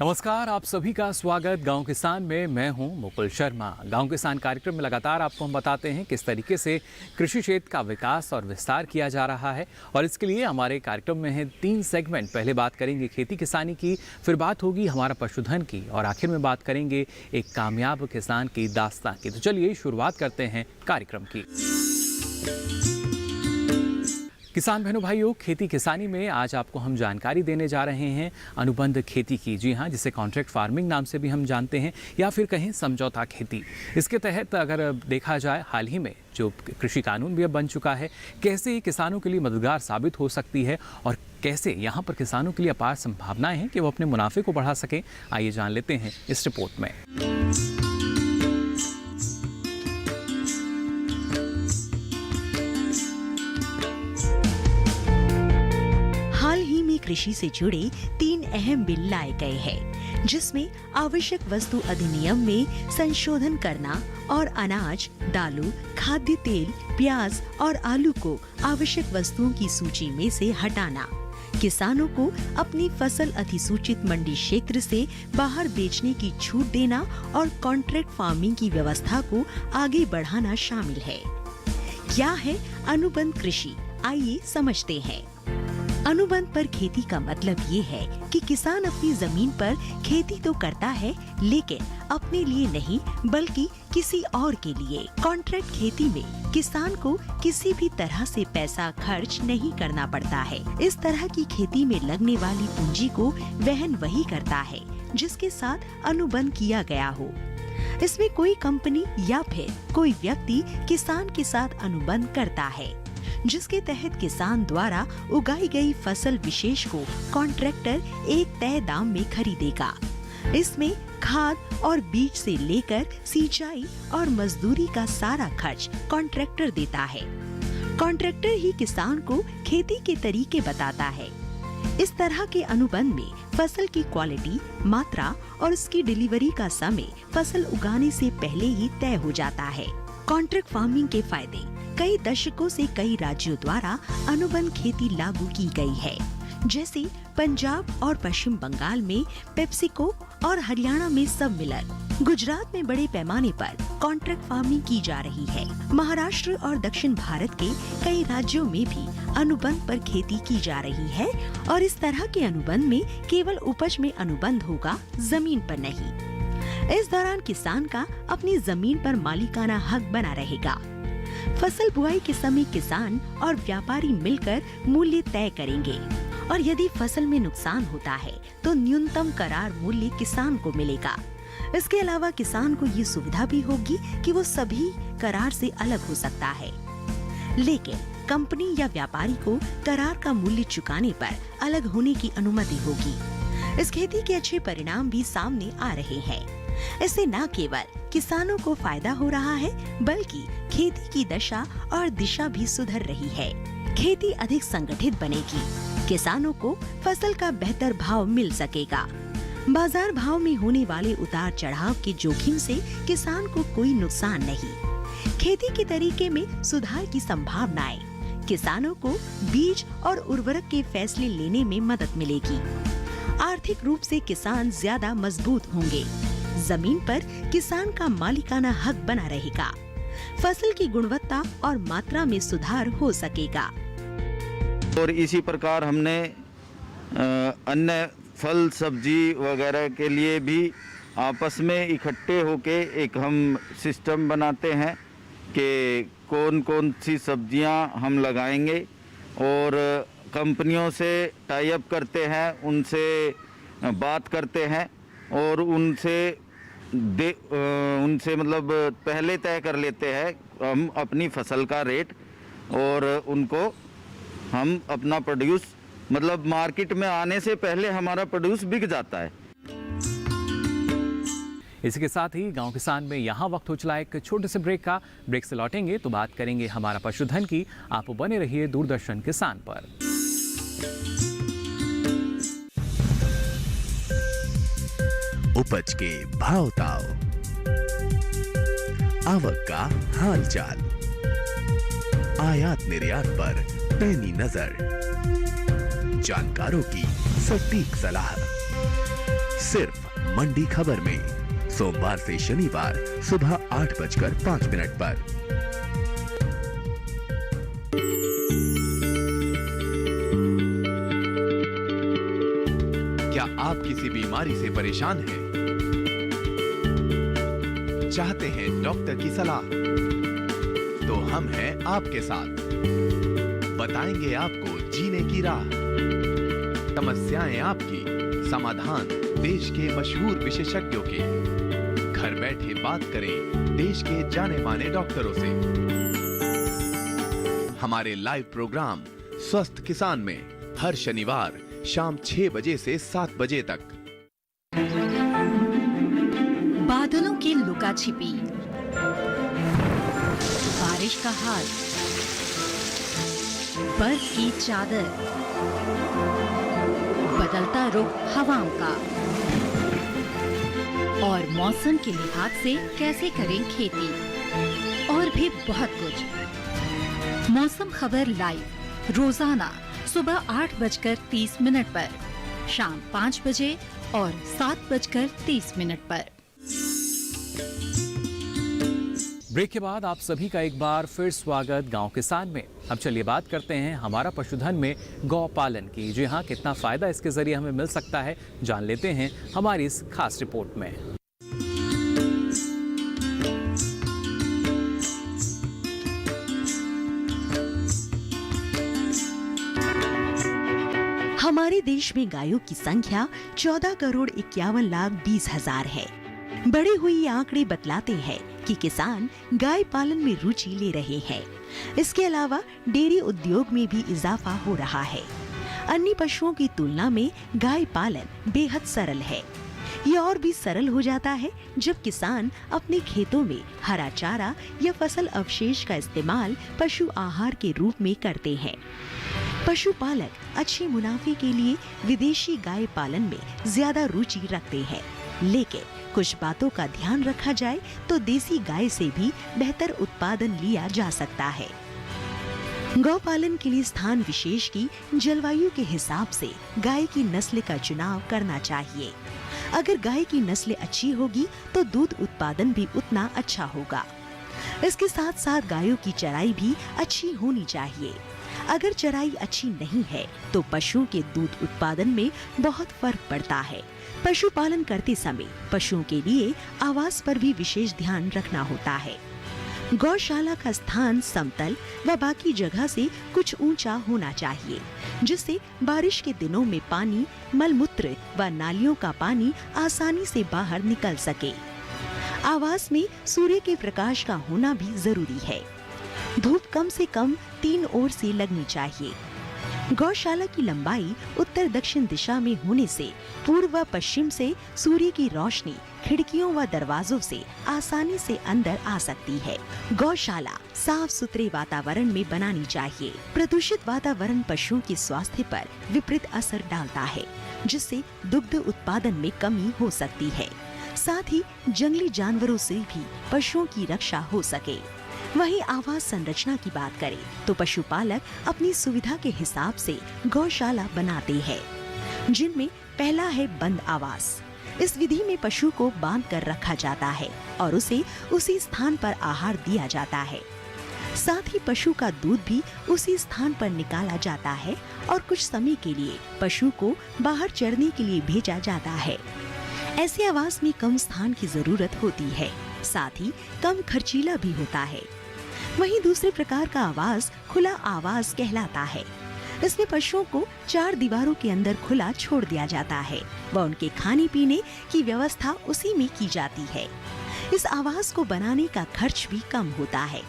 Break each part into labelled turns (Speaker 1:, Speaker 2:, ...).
Speaker 1: नमस्कार, आप सभी का स्वागत गांव किसान में। मैं हूं मुकुल शर्मा। गांव किसान कार्यक्रम में लगातार आपको हम बताते हैं किस तरीके से कृषि क्षेत्र का विकास और विस्तार किया जा रहा है। और इसके लिए हमारे कार्यक्रम में है 3 सेगमेंट। पहले बात करेंगे खेती किसानी की, फिर बात होगी हमारा पशुधन की और आखिर में बात करेंगे एक कामयाब किसान की दास्तां की। तो चलिए शुरुआत करते हैं कार्यक्रम की। किसान बहनों भाइयों, खेती किसानी में आज आपको हम जानकारी देने जा रहे हैं अनुबंध खेती की। जी हाँ, जिसे कॉन्ट्रैक्ट फार्मिंग नाम से भी हम जानते हैं या फिर कहें समझौता खेती। इसके तहत अगर देखा जाए, हाल ही में जो कृषि कानून भी अब बन चुका है, कैसे ये किसानों के लिए मददगार साबित हो सकती है और कैसे यहाँ पर किसानों के लिए अपार संभावनाएं हैं कि वो अपने मुनाफे को बढ़ा सकें। आइए जान लेते हैं इस रिपोर्ट में।
Speaker 2: कृषि से जुड़े 3 अहम बिल लाए गए हैं, जिसमें आवश्यक वस्तु अधिनियम में संशोधन करना और अनाज, दालों, खाद्य तेल, प्याज और आलू को आवश्यक वस्तुओं की सूची में से हटाना, किसानों को अपनी फसल अधिसूचित मंडी क्षेत्र से बाहर बेचने की छूट देना और कॉन्ट्रैक्ट फार्मिंग की व्यवस्था को आगे बढ़ाना शामिल है। क्या है अनुबंध कृषि? आइए समझते हैं। अनुबंध पर खेती का मतलब ये है कि किसान अपनी जमीन पर खेती तो करता है, लेकिन अपने लिए नहीं बल्कि किसी और के लिए। कॉन्ट्रैक्ट खेती में किसान को किसी भी तरह से पैसा खर्च नहीं करना पड़ता है। इस तरह की खेती में लगने वाली पूंजी को वहन वही करता है जिसके साथ अनुबंध किया गया हो। इसमें कोई कंपनी या फिर कोई व्यक्ति किसान के साथ अनुबंध करता है, जिसके तहत किसान द्वारा उगाई गई फसल विशेष को कॉन्ट्रैक्टर एक तय दाम में खरीदेगा। इसमें खाद और बीज से लेकर सिंचाई और मजदूरी का सारा खर्च कॉन्ट्रैक्टर देता है। कॉन्ट्रैक्टर ही किसान को खेती के तरीके बताता है। इस तरह के अनुबंध में फसल की क्वालिटी, मात्रा और उसकी डिलीवरी का समय फसल उगाने से पहले ही तय हो जाता है। कॉन्ट्रैक्ट फार्मिंग के फायदे। कई दशकों से कई राज्यों द्वारा अनुबंध खेती लागू की गई है, जैसे पंजाब और पश्चिम बंगाल में पेप्सिको और हरियाणा में सब मिलर। गुजरात में बड़े पैमाने पर कॉन्ट्रैक्ट फार्मिंग की जा रही है। महाराष्ट्र और दक्षिण भारत के कई राज्यों में भी अनुबंध पर खेती की जा रही है और इस तरह के अनुबंध में केवल उपज में अनुबंध होगा, जमीन पर नहीं। इस दौरान किसान का अपनी जमीन पर मालिकाना हक बना रहेगा। फसल बुआई के समय किसान और व्यापारी मिलकर मूल्य तय करेंगे और यदि फसल में नुकसान होता है तो न्यूनतम करार मूल्य किसान को मिलेगा। इसके अलावा किसान को ये सुविधा भी होगी कि वो सभी करार से अलग हो सकता है, लेकिन कंपनी या व्यापारी को करार का मूल्य चुकाने पर अलग होने की अनुमति होगी। इस खेती के अच्छे परिणाम भी सामने आ रहे हैं। इससे न केवल किसानों को फायदा हो रहा है, बल्कि खेती की दशा और दिशा भी सुधर रही है। खेती अधिक संगठित बनेगी, किसानों को फसल का बेहतर भाव मिल सकेगा। बाजार भाव में होने वाले उतार चढ़ाव के जोखिम से किसान को कोई नुकसान नहीं। खेती के तरीके में सुधार की संभावनाएं। किसानों को बीज और उर्वरक के फैसले लेने में मदद मिलेगी। आर्थिक रूप से किसान ज्यादा मजबूत होंगे। जमीन पर किसान का मालिकाना हक बना रहेगा। फसल की गुणवत्ता और मात्रा में सुधार हो सकेगा।
Speaker 3: और इसी प्रकार हमने अन्य फल सब्जी वगैरह के लिए भी आपस में इकट्ठे होके एक हम सिस्टम बनाते हैं कि कौन कौन सी सब्जियां हम लगाएंगे और कंपनियों से टाई अप करते हैं, उनसे बात करते हैं और उनसे मतलब पहले तय कर लेते हैं हम अपनी फसल का रेट और उनको हम अपना प्रोड्यूस मतलब मार्केट में आने से पहले हमारा प्रोड्यूस बिक जाता है।
Speaker 1: इसके साथ ही गांव किसान में यहाँ वक्त हो चला एक छोटे से ब्रेक का। ब्रेक से लौटेंगे तो बात करेंगे हमारा पशुधन की। आप बने रहिए दूरदर्शन किसान पर।
Speaker 4: उपज के भाव ताव, आवक का हाल चाल, आयात निर्यात पर पैनी नजर, जानकारों की सटीक सलाह, सिर्फ मंडी खबर में सोमवार से शनिवार सुबह 8:05 पर। क्या आप किसी बीमारी से परेशान हैं? चाहते हैं डॉक्टर की सलाह? तो हम हैं आपके साथ, बताएंगे आपको जीने की राह। समस्याएं आपकी, समाधान देश के मशहूर विशेषज्ञों के। घर बैठे बात करें देश के जाने माने डॉक्टरों से। हमारे लाइव प्रोग्राम स्वस्थ किसान में हर शनिवार शाम 6 बजे से 7 बजे तक।
Speaker 2: बादलों की लुका छिपी, बारिश का हाल, बर्फ की चादर, बदलता रुख हवाओं का, और मौसम के लिहाज से कैसे करें खेती, और भी बहुत कुछ। मौसम खबर लाइव रोजाना सुबह 8:30 पर, शाम 5 बजे और 7:30 पर।
Speaker 1: ब्रेक के बाद आप सभी का एक बार फिर स्वागत गांव किसान में। अब चलिए बात करते हैं हमारा पशुधन में गौ पालन की। जी हाँ, कितना फायदा इसके जरिए हमें मिल सकता है, जान लेते हैं हमारी इस खास रिपोर्ट में।
Speaker 2: हमारे देश में गायों की संख्या 14,51,20,000 है। बढ़ी हुई ये आंकड़े बतलाते हैं कि किसान गाय पालन में रुचि ले रहे हैं। इसके अलावा डेयरी उद्योग में भी इजाफा हो रहा है। अन्य पशुओं की तुलना में गाय पालन बेहद सरल है। ये और भी सरल हो जाता है जब किसान अपने खेतों में हरा चारा या फसल अवशेष का इस्तेमाल पशु आहार के रूप में करते हैं। पशुपालक अच्छे मुनाफे के लिए विदेशी गाय पालन में ज्यादा रुचि रखते हैं, लेकिन कुछ बातों का ध्यान रखा जाए तो देसी गाय से भी बेहतर उत्पादन लिया जा सकता है। गौ पालन के लिए स्थान विशेष की जलवायु के हिसाब से गाय की नस्ल का चुनाव करना चाहिए। अगर गाय की नस्ल अच्छी होगी तो दूध उत्पादन भी उतना अच्छा होगा। इसके साथ साथ गायों की चराई भी अच्छी होनी चाहिए। अगर चराई अच्छी नहीं है तो पशुओं के दूध उत्पादन में बहुत फर्क पड़ता है। पशुपालन करते समय पशुओं के लिए आवास पर भी विशेष ध्यान रखना होता है। गौशाला का स्थान समतल व बाकी जगह से कुछ ऊंचा होना चाहिए, जिससे बारिश के दिनों में पानी, मलमूत्र व नालियों का पानी आसानी से बाहर निकल सके। आवास में सूर्य के प्रकाश का होना भी जरूरी है। धूप कम से कम 3 ओर से लगनी चाहिए। गौशाला की लंबाई उत्तर दक्षिण दिशा में होने से पूर्व व पश्चिम से सूर्य की रोशनी खिड़कियों व दरवाजों से आसानी से अंदर आ सकती है। गौशाला साफ सुथरे वातावरण में बनानी चाहिए। प्रदूषित वातावरण पशुओं के स्वास्थ्य पर विपरीत असर डालता है, जिससे दुग्ध उत्पादन में कमी हो सकती है। साथ ही जंगली जानवरों से भी पशुओं की रक्षा हो सके। वहीं आवास संरचना की बात करें तो पशुपालक अपनी सुविधा के हिसाब से गौशाला बनाते हैं, जिनमें पहला है बंद आवास। इस विधि में पशु को बांध कर रखा जाता है और उसे उसी स्थान पर आहार दिया जाता है। साथ ही पशु का दूध भी उसी स्थान पर निकाला जाता है और कुछ समय के लिए पशु को बाहर चरने के लिए भेजा जाता है। ऐसे आवास में कम स्थान की जरूरत होती है, साथ ही कम खर्चीला भी होता है। वहीं दूसरे प्रकार का आवास खुला आवास कहलाता है। इसमें पशुओं को 4 दीवारों के अंदर खुला छोड़ दिया जाता है व उनके खाने पीने की व्यवस्था उसी में की जाती है। इस आवास को बनाने का खर्च भी कम होता है।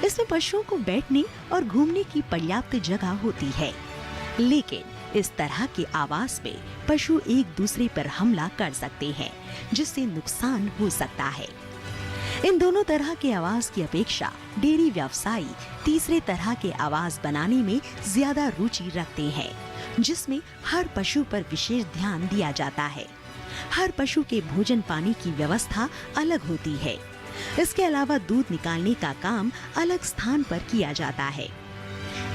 Speaker 2: इसमें पशुओं को बैठने और घूमने की पर्याप्त जगह होती है, लेकिन इस तरह के आवास में पशु एक दूसरे पर हमला कर सकते हैं, जिससे नुकसान हो सकता है। इन दोनों तरह के आवास की अपेक्षा डेयरी व्यवसायी तीसरे तरह के आवास बनाने में ज्यादा रुचि रखते हैं, जिसमें हर पशु पर विशेष ध्यान दिया जाता है। हर पशु के भोजन पानी की व्यवस्था अलग होती है। इसके अलावा दूध निकालने का काम अलग स्थान पर किया जाता है।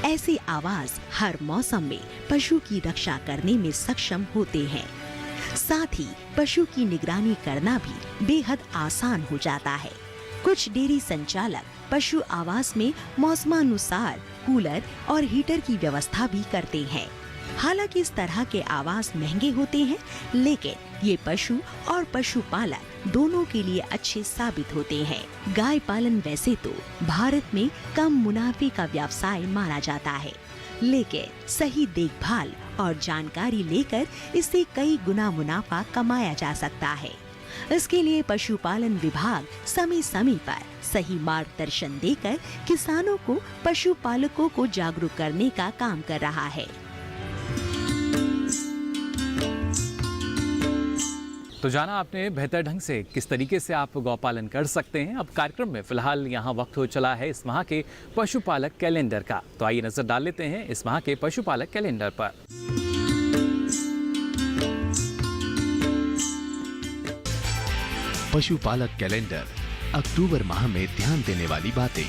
Speaker 2: ऐसे आवास हर मौसम में पशु की रक्षा करने में सक्षम होते हैं। साथ ही पशु की निगरानी करना भी बेहद आसान हो जाता है। कुछ डेयरी संचालक पशु आवास में मौसमानुसार कूलर और हीटर की व्यवस्था भी करते हैं। हालांकि इस तरह के आवास महंगे होते हैं, लेकिन ये पशु और पशुपालक दोनों के लिए अच्छे साबित होते हैं। गाय पालन वैसे तो भारत में कम मुनाफे का व्यवसाय माना जाता है, लेकिन सही देखभाल और जानकारी लेकर इससे कई गुना मुनाफा कमाया जा सकता है। इसके लिए पशुपालन विभाग समय समय पर सही मार्गदर्शन देकर किसानों को, पशुपालकों को जागरूक करने का काम कर रहा है।
Speaker 1: तो जाना आपने बेहतर ढंग से किस तरीके से आप गौपालन कर सकते हैं। अब कार्यक्रम में फिलहाल यहाँ वक्त हो चला है इस माह के पशुपालक कैलेंडर का। तो आइए नजर डाल लेते हैं इस माह के पशुपालक कैलेंडर पर।
Speaker 4: पशुपालक कैलेंडर अक्टूबर माह में ध्यान देने वाली बातें।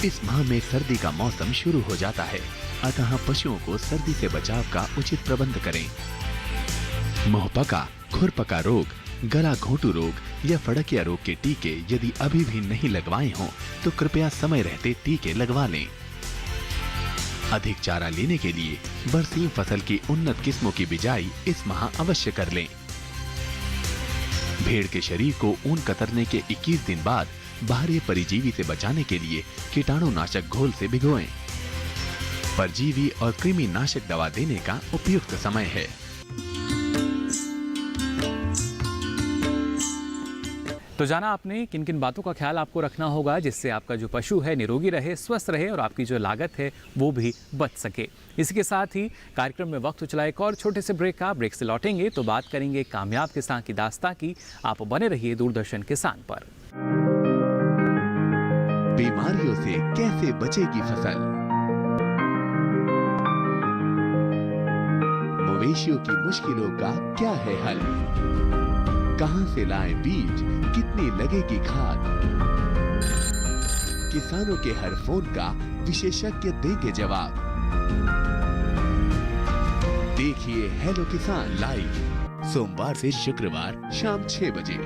Speaker 4: इस माह में सर्दी का मौसम शुरू हो जाता है, अतः पशुओं को सर्दी से बचाव का उचित प्रबंध करें। मुंहपका, खुरपका रोग, गला घोंटू रोग या फड़किया रोग के टीके यदि अभी भी नहीं लगवाए हों तो कृपया समय रहते टीके लगवा लें। अधिक चारा लेने के लिए बरसीम फसल की उन्नत किस्मों की बिजाई इस माह अवश्य कर लें। भेड़ के शरीर को ऊन कतरने के 21 दिन बाद बाहरी परजीवी से बचाने के लिए कीटाणुनाशक घोल से भिगोएं। परजीवी और कृमि नाशक दवा देने का उपयुक्त समय है।
Speaker 1: तो जाना आपने किन किन बातों का ख्याल आपको रखना होगा जिससे आपका जो पशु है निरोगी रहे, स्वस्थ रहे और आपकी जो लागत है वो भी बच सके। इसी के साथ ही कार्यक्रम में वक्त हो चला एक और छोटे से ब्रेक का। ब्रेक से लौटेंगे तो बात करेंगे कामयाब किसान की दास्तां की। आप बने रहिए दूरदर्शन किसान पर।
Speaker 4: बीमारियों से कैसे बचेगी फसल? मवेशियों की मुश्किलों का क्या है हल? कहां से लाएं बीज, कितनी लगेगी खाद? किसानों के हर फोन का विशेषज्ञ देंगे जवाब। देखिए हेलो किसान लाइव सोमवार से शुक्रवार शाम 6 बजे।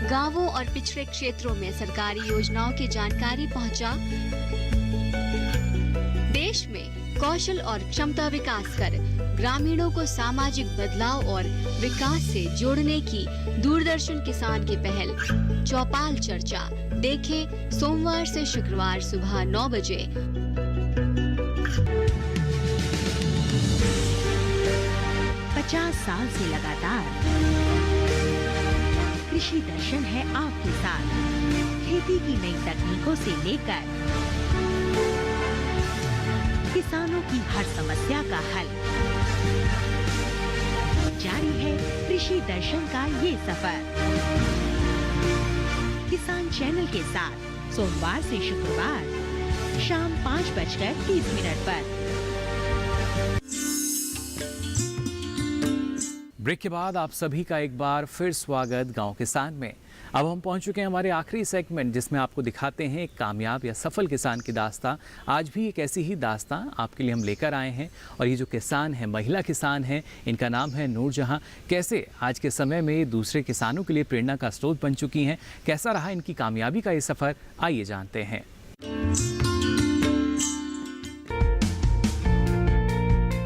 Speaker 5: गांवों और पिछड़े क्षेत्रों में सरकारी योजनाओं की जानकारी पहुंचा। देश में कौशल और क्षमता विकास कर ग्रामीणों को सामाजिक बदलाव और विकास से जोड़ने की दूरदर्शन किसान की पहल चौपाल चर्चा देखें सोमवार से शुक्रवार सुबह 9 बजे।
Speaker 2: 50 साल से लगातार कृषि दर्शन है आपके साथ। खेती की नई तकनीकों से लेकर किसानों की हर समस्या का हल, जारी है कृषि दर्शन का ये सफर। किसान चैनल के साथ सोमवार से शुक्रवार शाम 5:30 पर।
Speaker 1: ब्रेक के बाद आप सभी का एक बार फिर स्वागत गांव किसान में। अब हम पहुंच चुके हैं हमारे आखिरी सेगमेंट जिसमें आपको दिखाते हैं एक कामयाब या सफल किसान की दास्तां। आज भी एक ऐसी ही दास्तां आपके लिए हम लेकर आए हैं और ये जो किसान है, महिला किसान है, इनका नाम है नूरजहां। कैसे आज के समय में दूसरे किसानों के लिए प्रेरणा का स्रोत बन चुकी हैं, कैसा रहा इनकी कामयाबी का ये सफ़र, आइए जानते हैं।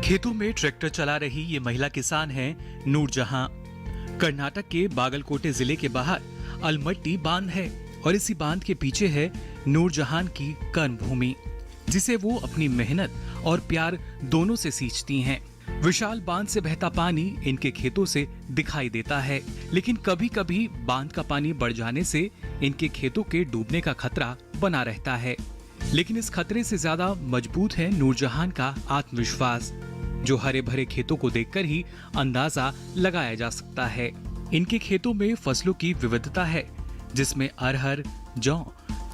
Speaker 1: खेतों में ट्रैक्टर चला रही ये महिला किसान है नूरजहां। कर्नाटक के बागलकोटे जिले के बाहर अलमट्टी बांध है और इसी बांध के पीछे है नूरजहां की कर्मभूमि, जिसे वो अपनी मेहनत और प्यार दोनों से सींचती हैं। विशाल बांध से बहता पानी इनके खेतों से दिखाई देता है, लेकिन कभी कभी बांध का पानी बढ़ जाने से इनके खेतों के डूबने का खतरा बना रहता है। लेकिन इस खतरे से ज्यादा मजबूत है नूरजहां का आत्मविश्वास, जो हरे भरे खेतों को देखकर ही अंदाजा लगाया जा सकता है। इनके खेतों में फसलों की विविधता है, जिसमें अरहर, जौ,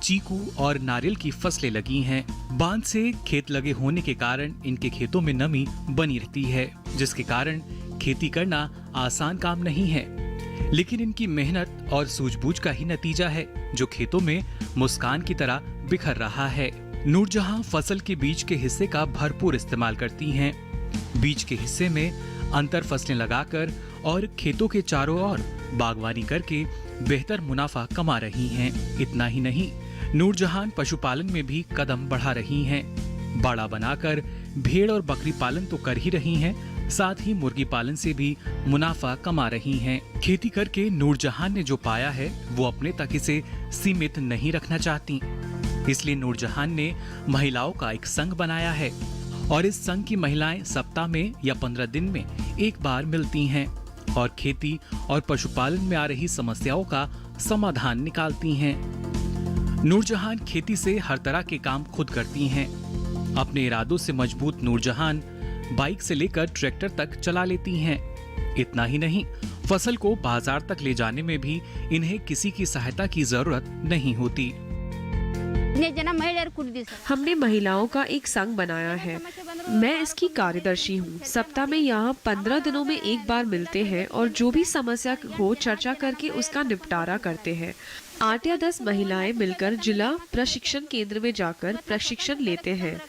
Speaker 1: चीकू और नारियल की फसलें लगी हैं। बांध से खेत लगे होने के कारण इनके खेतों में नमी बनी रहती है, जिसके कारण खेती करना आसान काम नहीं है। लेकिन इनकी मेहनत और सूझबूझ का ही नतीजा है जो खेतों में मुस्कान की तरह बिखर रहा है। नूरजहां फसल के बीज के हिस्से का भरपूर इस्तेमाल करती हैं। बीज के हिस्से में अंतर फसलें लगाकर और खेतों के चारों ओर बागवानी करके बेहतर मुनाफा कमा रही हैं। इतना ही नहीं, नूरजहां पशुपालन में भी कदम बढ़ा रही हैं। बाड़ा बनाकर भेड़ और बकरी पालन तो कर ही रही हैं, साथ ही मुर्गी पालन से भी मुनाफा कमा रही हैं। खेती करके नूरजहां ने जो पाया है वो अपने तक इसे सीमित नहीं रखना चाहती। इसलिए नूरजहां ने महिलाओं का एक संघ बनाया है और इस संघ की महिलाएं सप्ताह में या 15 दिन में एक बार मिलती हैं और खेती और पशुपालन में आ रही समस्याओं का समाधान निकालती हैं। नूरजहां खेती से हर तरह के काम खुद करती हैं। अपने इरादों से मजबूत नूरजहां बाइक से लेकर ट्रैक्टर तक चला लेती हैं। इतना ही नहीं, फसल को बाजार तक ले जाने में भी इन्हें किसी की सहायता की जरूरत नहीं होती।
Speaker 6: हमने महिलाओं का एक संघ बनाया है। मैं इसकी कार्यदर्शी हूँ। सप्ताह में यहाँ 15 दिनों में एक बार मिलते हैं और जो भी समस्या हो चर्चा करके उसका निपटारा करते हैं। 8 या 10 महिलाएं मिलकर जिला प्रशिक्षण केंद्र में जाकर प्रशिक्षण लेते हैं।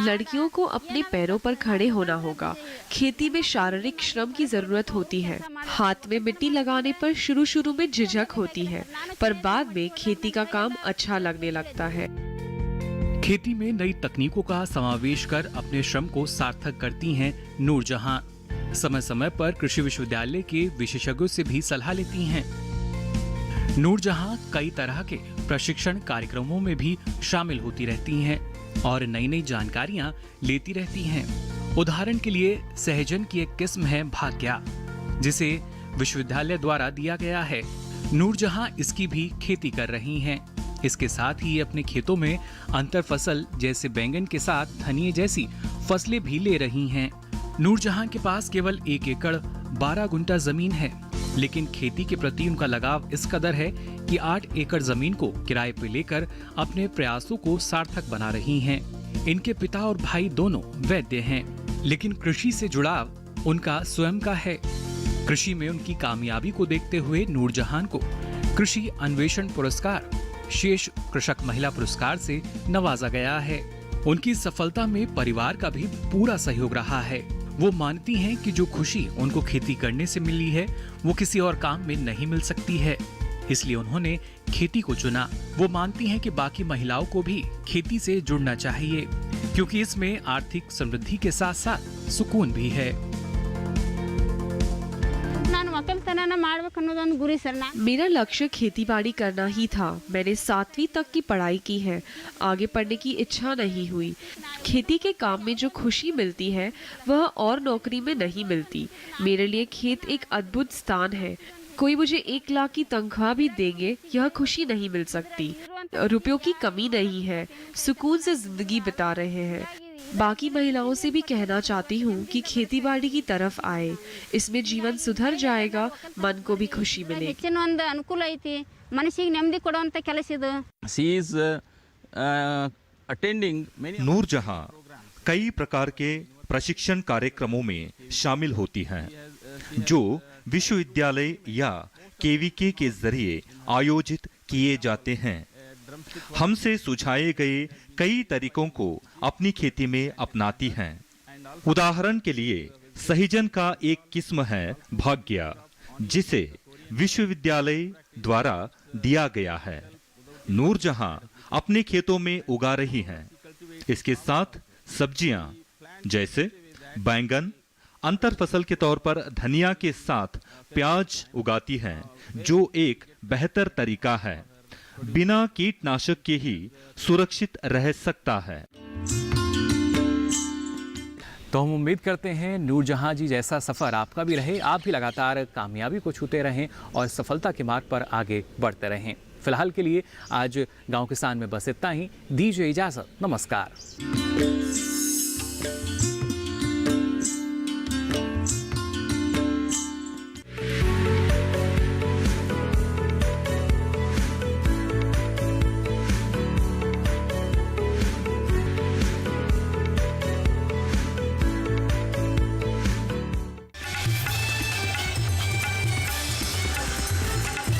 Speaker 6: लड़कियों को अपने पैरों पर खड़े होना होगा। खेती में शारीरिक श्रम की जरूरत होती है। हाथ में मिट्टी लगाने पर शुरू में झिझक होती है, पर बाद में खेती का काम अच्छा लगने लगता है।
Speaker 1: खेती में नई तकनीकों का समावेश कर अपने श्रम को सार्थक करती हैं नूरजहां। समय समय पर कृषि विश्वविद्यालय के विशेषज्ञों से भी सलाह लेती हैं। नूरजहां कई तरह के प्रशिक्षण कार्यक्रमों में भी शामिल होती रहती हैं और नई नई जानकारियां लेती रहती हैं। उदाहरण के लिए सहजन की एक किस्म है भाग्या, जिसे विश्वविद्यालय द्वारा दिया गया है। नूरजहां इसकी भी खेती कर रही हैं। इसके साथ ही अपने खेतों में अंतर फसल जैसे बैंगन के साथ धनिये जैसी फसलें भी ले रही हैं। नूरजहां के पास केवल 1 एकड़ 12 गुंठा जमीन है, लेकिन खेती के प्रति उनका लगाव इस कदर है कि 8 एकड़ जमीन को किराए पे लेकर अपने प्रयासों को सार्थक बना रही हैं। इनके पिता और भाई दोनों वैद्य हैं, लेकिन कृषि से जुड़ाव उनका स्वयं का है। कृषि में उनकी कामयाबी को देखते हुए नूरजहां को कृषि अन्वेषण पुरस्कार, शेष कृषक महिला पुरस्कार से नवाजा गया है। उनकी सफलता में परिवार का भी पूरा सहयोग रहा है। वो मानती हैं कि जो खुशी उनको खेती करने से मिली है वो किसी और काम में नहीं मिल सकती है, इसलिए उन्होंने खेती को चुना। वो मानती हैं कि बाकी महिलाओं को भी खेती से जुड़ना चाहिए, क्योंकि इसमें आर्थिक समृद्धि के साथ साथ सुकून भी है।
Speaker 6: मेरा लक्ष्य खेती बाड़ी करना ही था। मैंने 7वीं तक की पढ़ाई की है। आगे पढ़ने की इच्छा नहीं हुई। खेती के काम में जो खुशी मिलती है वह और नौकरी में नहीं मिलती। मेरे लिए खेत एक अद्भुत स्थान है। कोई मुझे 1 लाख की तनख्वाह भी देंगे, यह खुशी नहीं मिल सकती। रुपयों की कमी नहीं है, सुकून से जिंदगी बिता रहे हैं। बाकी महिलाओं से भी कहना चाहती हूँ कि खेती बाड़ी की तरफ आए। इसमें जीवन सुधर जाएगा, मन को भी खुशी मिलेगी।
Speaker 7: नूरजहां कई प्रकार के प्रशिक्षण कार्यक्रमों में शामिल होती हैं, जो विश्वविद्यालय या केवीके के जरिए आयोजित किए जाते हैं। हमसे सुझाए गए कई तरीकों को अपनी खेती में अपनाती हैं। उदाहरण के लिए सहजन का एक किस्म है भाग्या, जिसे विश्वविद्यालय द्वारा दिया गया है। नूरजहां अपने खेतों में उगा रही हैं। इसके साथ सब्जियां जैसे बैंगन, अंतर फसल के तौर पर धनिया के साथ प्याज उगाती हैं, जो एक बेहतर तरीका है। बिना कीटनाशक के ही सुरक्षित रह सकता है।
Speaker 1: तो हम उम्मीद करते हैं नूरजहां जी जैसा सफर आपका भी रहे, आप भी लगातार कामयाबी को छूते रहें और सफलता के मार्ग पर आगे बढ़ते रहें। फिलहाल के लिए आज गांव किसान में बस इतना ही। दीजिए इजाजत, नमस्कार।